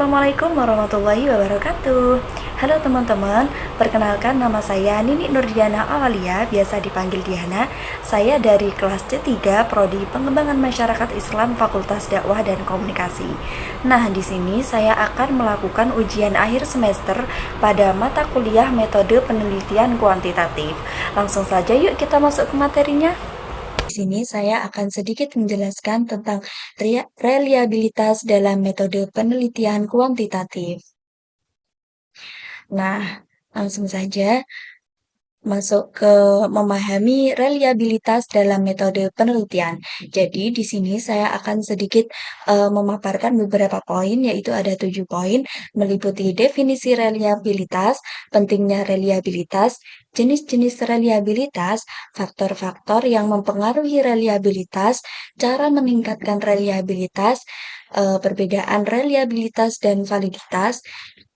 Assalamualaikum warahmatullahi wabarakatuh. Halo teman-teman, perkenalkan nama saya Nini Nurdiana Awalia, biasa dipanggil Diana. Saya dari kelas C3 Prodi Pengembangan Masyarakat Islam Fakultas Dakwah dan Komunikasi. Nah, di sini saya akan melakukan ujian akhir semester pada mata kuliah metode penelitian kuantitatif. Langsung saja yuk kita masuk ke materinya. Di sini saya akan sedikit menjelaskan tentang reliabilitas dalam metode penelitian kuantitatif. Nah, langsung saja masuk ke memahami reliabilitas dalam metode penelitian. Jadi, di sini saya akan sedikit memaparkan beberapa poin, yaitu ada 7 poin, meliputi definisi reliabilitas, pentingnya reliabilitas, jenis-jenis reliabilitas, faktor-faktor yang mempengaruhi reliabilitas, cara meningkatkan reliabilitas, perbedaan reliabilitas dan validitas,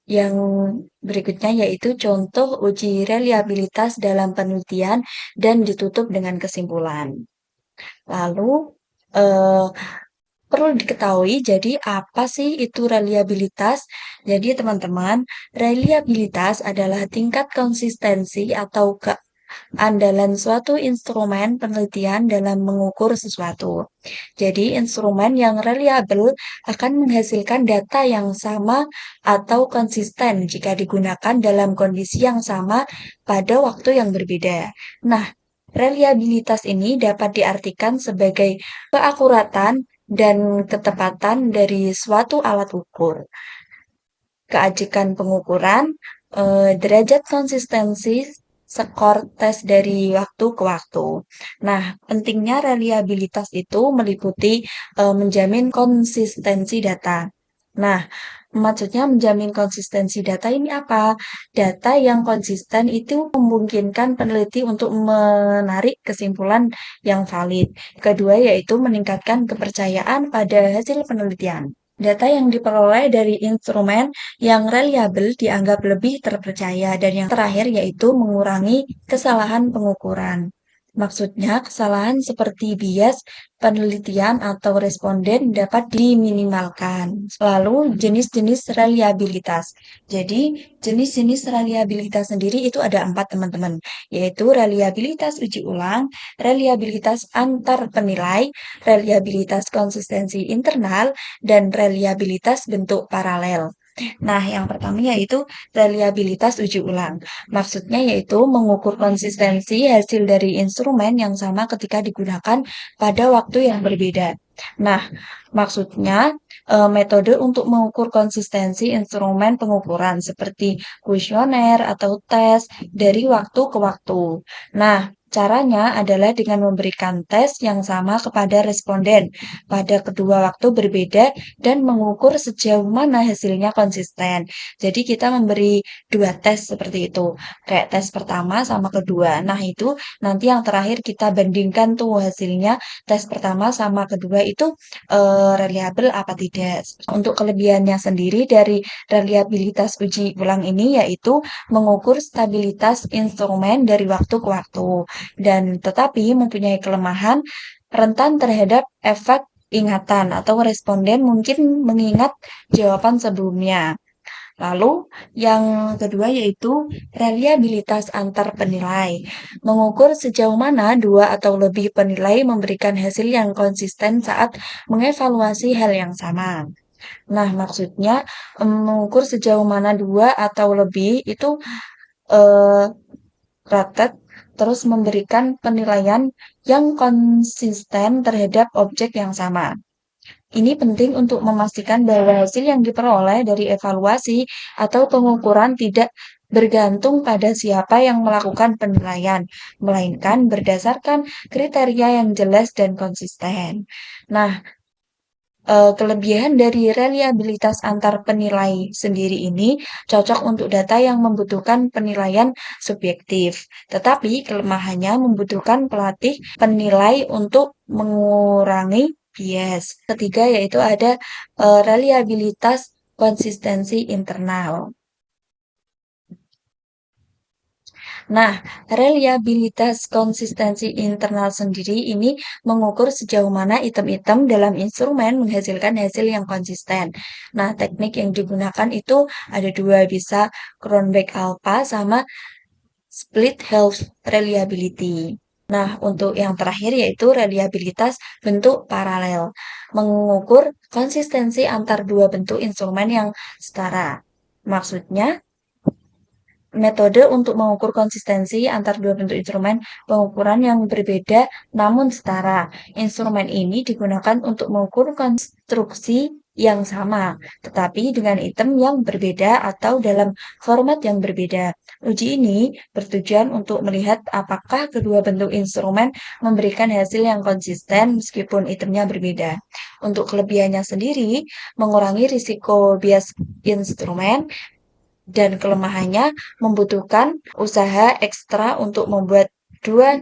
yang berikutnya yaitu contoh uji reliabilitas dalam penelitian dan ditutup dengan kesimpulan. Lalu, eh, perlu diketahui, jadi apa sih itu reliabilitas? Jadi teman-teman, reliabilitas adalah tingkat konsistensi atau andalan suatu instrumen penelitian dalam mengukur sesuatu. Jadi, instrumen yang reliabel akan menghasilkan data yang sama atau konsisten jika digunakan dalam kondisi yang sama pada waktu yang berbeda. Nah, reliabilitas ini dapat diartikan sebagai keakuratan dan ketepatan dari suatu alat ukur, keajikan pengukuran, derajat konsistensi, skor tes dari waktu ke waktu. Nah, pentingnya reliabilitas itu meliputi menjamin konsistensi data. Nah, maksudnya menjamin konsistensi data ini apa? Data yang konsisten itu memungkinkan peneliti untuk menarik kesimpulan yang valid. Kedua, yaitu meningkatkan kepercayaan pada hasil penelitian. Data yang diperoleh dari instrumen yang reliabel dianggap lebih terpercaya, dan yang terakhir yaitu mengurangi kesalahan pengukuran. Maksudnya, kesalahan seperti bias penelitian atau responden dapat diminimalkan. Lalu, jenis-jenis reliabilitas. Jadi, jenis-jenis reliabilitas sendiri itu ada 4 teman-teman, yaitu reliabilitas uji ulang, reliabilitas antar penilai, reliabilitas konsistensi internal, dan reliabilitas bentuk paralel. Nah, yang pertama yaitu reliabilitas uji ulang. Maksudnya yaitu mengukur konsistensi hasil dari instrumen yang sama ketika digunakan pada waktu yang berbeda. Nah, maksudnya metode untuk mengukur konsistensi instrumen pengukuran seperti kuesioner atau tes dari waktu ke waktu. Nah, caranya adalah dengan memberikan tes yang sama kepada responden pada kedua waktu berbeda dan mengukur sejauh mana hasilnya konsisten. Jadi kita memberi dua tes seperti itu, kayak tes pertama sama kedua. Nah, itu nanti yang terakhir kita bandingkan tuh hasilnya tes pertama sama kedua itu reliabel apa tidak. Untuk kelebihannya sendiri dari reliabilitas uji ulang ini yaitu mengukur stabilitas instrumen dari waktu ke waktu, dan tetapi mempunyai kelemahan rentan terhadap efek ingatan atau responden mungkin mengingat jawaban sebelumnya. Lalu yang kedua yaitu reliabilitas antar penilai. Mengukur sejauh mana dua atau lebih penilai memberikan hasil yang konsisten saat mengevaluasi hal yang sama. Nah, maksudnya mengukur sejauh mana dua atau lebih itu eh, rated terus memberikan penilaian yang konsisten terhadap objek yang sama. Ini penting untuk memastikan bahwa hasil yang diperoleh dari evaluasi atau pengukuran tidak bergantung pada siapa yang melakukan penilaian, melainkan berdasarkan kriteria yang jelas dan konsisten. Nah, kelebihan dari reliabilitas antar penilai sendiri ini cocok untuk data yang membutuhkan penilaian subjektif, tetapi kelemahannya membutuhkan pelatih penilai untuk mengurangi bias. Ketiga yaitu ada reliabilitas konsistensi internal. Nah, reliabilitas konsistensi internal sendiri ini mengukur sejauh mana item-item dalam instrumen menghasilkan hasil yang konsisten. Nah, teknik yang digunakan itu ada dua, bisa Cronbach alpha sama split health reliability. Nah, untuk yang terakhir yaitu reliabilitas bentuk paralel, mengukur konsistensi antar dua bentuk instrumen yang setara. Maksudnya, metode untuk mengukur konsistensi antar dua bentuk instrumen pengukuran yang berbeda namun setara. Instrumen ini digunakan untuk mengukur konstruksi yang sama, tetapi dengan item yang berbeda atau dalam format yang berbeda. Uji ini bertujuan untuk melihat apakah kedua bentuk instrumen memberikan hasil yang konsisten meskipun itemnya berbeda. Untuk kelebihannya sendiri, mengurangi risiko bias instrumen, dan kelemahannya membutuhkan usaha ekstra untuk membuat dua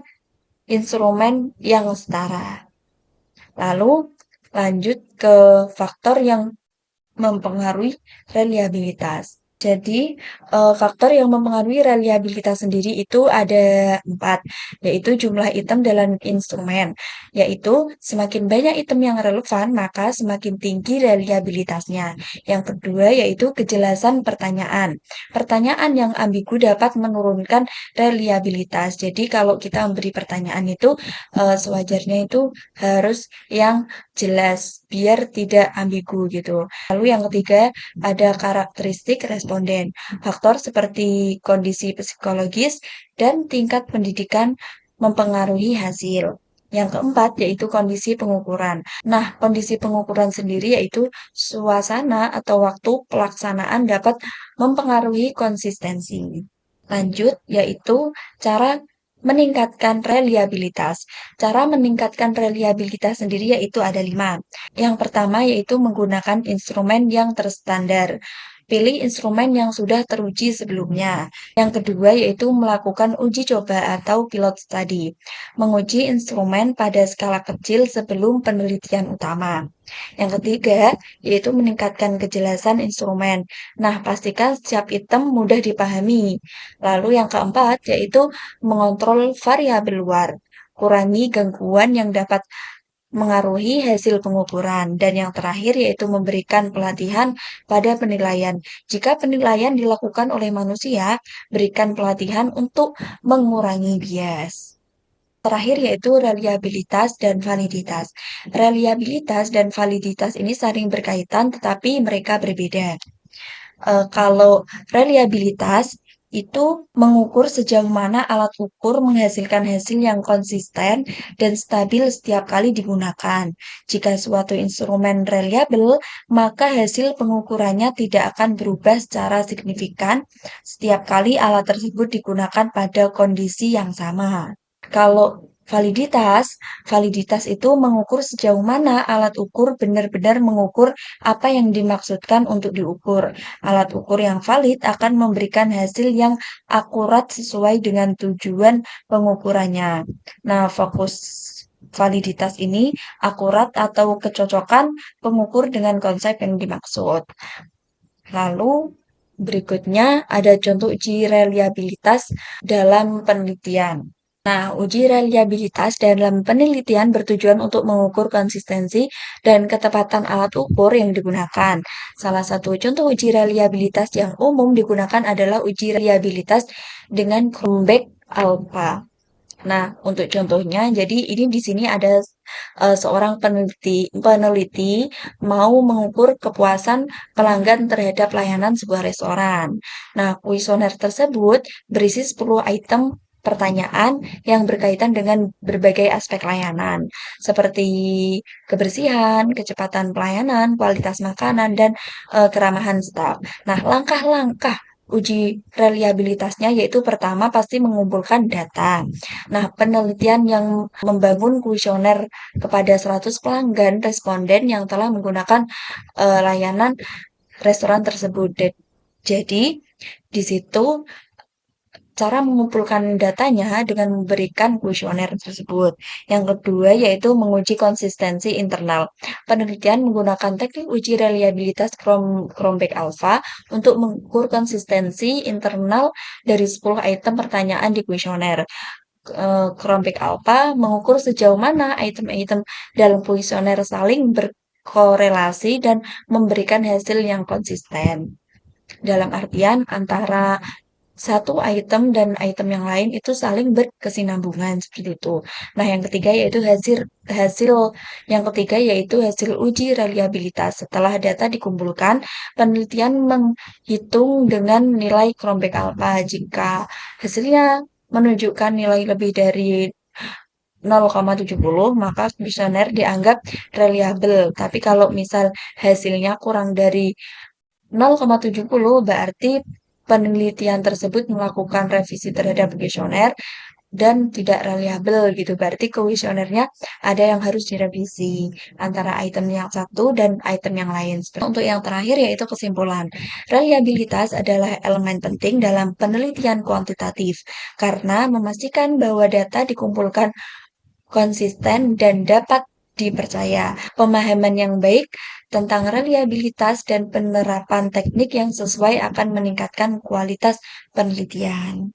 instrumen yang setara. Lalu lanjut ke faktor yang mempengaruhi reliabilitas. Jadi, faktor yang mempengaruhi reliabilitas sendiri itu ada 4, yaitu jumlah item dalam instrumen, yaitu semakin banyak item yang relevan, maka semakin tinggi reliabilitasnya. Yang kedua yaitu kejelasan pertanyaan. Pertanyaan yang ambigu dapat menurunkan reliabilitas. Jadi kalau kita memberi pertanyaan itu, sewajarnya itu harus yang jelas, biar tidak ambigu gitu. Lalu yang ketiga, ada karakteristik responden. Faktor seperti kondisi psikologis dan tingkat pendidikan mempengaruhi hasil. Yang keempat yaitu kondisi pengukuran. Nah, kondisi pengukuran sendiri yaitu suasana atau waktu pelaksanaan dapat mempengaruhi konsistensi. Lanjut, yaitu cara meningkatkan reliabilitas. Cara meningkatkan reliabilitas sendiri yaitu ada 5. Yang pertama yaitu menggunakan instrumen yang terstandar. Pilih instrumen yang sudah teruji sebelumnya. Yang kedua yaitu melakukan uji coba atau pilot study. Menguji instrumen pada skala kecil sebelum penelitian utama. Yang ketiga yaitu meningkatkan kejelasan instrumen. Nah, pastikan setiap item mudah dipahami. Lalu yang keempat yaitu mengontrol variabel luar. Kurangi gangguan yang dapat mengaruhi hasil pengukuran. Dan yang terakhir yaitu memberikan pelatihan pada penilaian. Jika penilaian dilakukan oleh manusia, berikan pelatihan untuk mengurangi bias. Terakhir yaitu reliabilitas dan validitas. Reliabilitas dan validitas ini saling berkaitan tetapi mereka berbeda. Kalau reliabilitas itu mengukur sejauh mana alat ukur menghasilkan hasil yang konsisten dan stabil setiap kali digunakan. Jika suatu instrumen reliable, maka hasil pengukurannya tidak akan berubah secara signifikan setiap kali alat tersebut digunakan pada kondisi yang sama. Kalau validitas, validitas itu mengukur sejauh mana alat ukur benar-benar mengukur apa yang dimaksudkan untuk diukur. Alat ukur yang valid akan memberikan hasil yang akurat sesuai dengan tujuan pengukurannya. Nah, fokus validitas ini akurat atau kecocokan pengukur dengan konsep yang dimaksud. Lalu berikutnya ada contoh uji reliabilitas dalam penelitian. Nah, uji reliabilitas dalam penelitian bertujuan untuk mengukur konsistensi dan ketepatan alat ukur yang digunakan. Salah satu contoh uji reliabilitas yang umum digunakan adalah uji reliabilitas dengan Cronbach alpha. Nah, untuk contohnya, jadi ini di sini ada seorang peneliti mau mengukur kepuasan pelanggan terhadap layanan sebuah restoran. Nah, kuesioner tersebut berisi 10 item pertanyaan yang berkaitan dengan berbagai aspek layanan, seperti kebersihan, kecepatan pelayanan, kualitas makanan, dan keramahan staf. Nah, langkah-langkah uji reliabilitasnya yaitu pertama pasti mengumpulkan data. Nah, penelitian yang membangun kuesioner kepada 100 pelanggan responden yang telah menggunakan layanan restoran tersebut. Jadi, di situ cara mengumpulkan datanya dengan memberikan kuesioner tersebut. Yang kedua yaitu menguji konsistensi internal. Penelitian menggunakan teknik uji reliabilitas Cronbach Alpha untuk mengukur konsistensi internal dari 10 item pertanyaan di kuesioner. Cronbach Alpha mengukur sejauh mana item-item dalam kuesioner saling berkorelasi dan memberikan hasil yang konsisten. Dalam artian antara satu item dan item yang lain itu saling berkesinambungan seperti itu. Nah, yang ketiga yaitu hasil hasil yang ketiga yaitu hasil uji reliabilitas. Setelah data dikumpulkan, penelitian menghitung dengan nilai Cronbach Alpha. Jika hasilnya menunjukkan nilai lebih dari 0,70, maka kuesioner dianggap reliable. Tapi kalau misal hasilnya kurang dari 0,70 berarti penelitian tersebut melakukan revisi terhadap kuesioner dan tidak reliable gitu. Berarti kuesionernya ada yang harus direvisi antara item yang satu dan item yang lain. Untuk yang terakhir yaitu kesimpulan. Reliabilitas adalah elemen penting dalam penelitian kuantitatif karena memastikan bahwa data dikumpulkan konsisten dan dapat dipercaya. Pemahaman yang baik tentang reliabilitas dan penerapan teknik yang sesuai akan meningkatkan kualitas penelitian.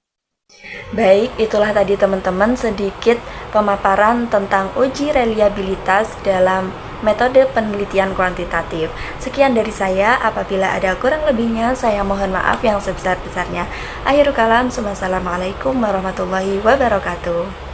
Baik, itulah tadi teman-teman sedikit pemaparan tentang uji reliabilitas dalam metode penelitian kuantitatif. Sekian dari saya, apabila ada kurang lebihnya saya mohon maaf yang sebesar-besarnya. Akhirul kalam, wassalamualaikum warahmatullahi wabarakatuh.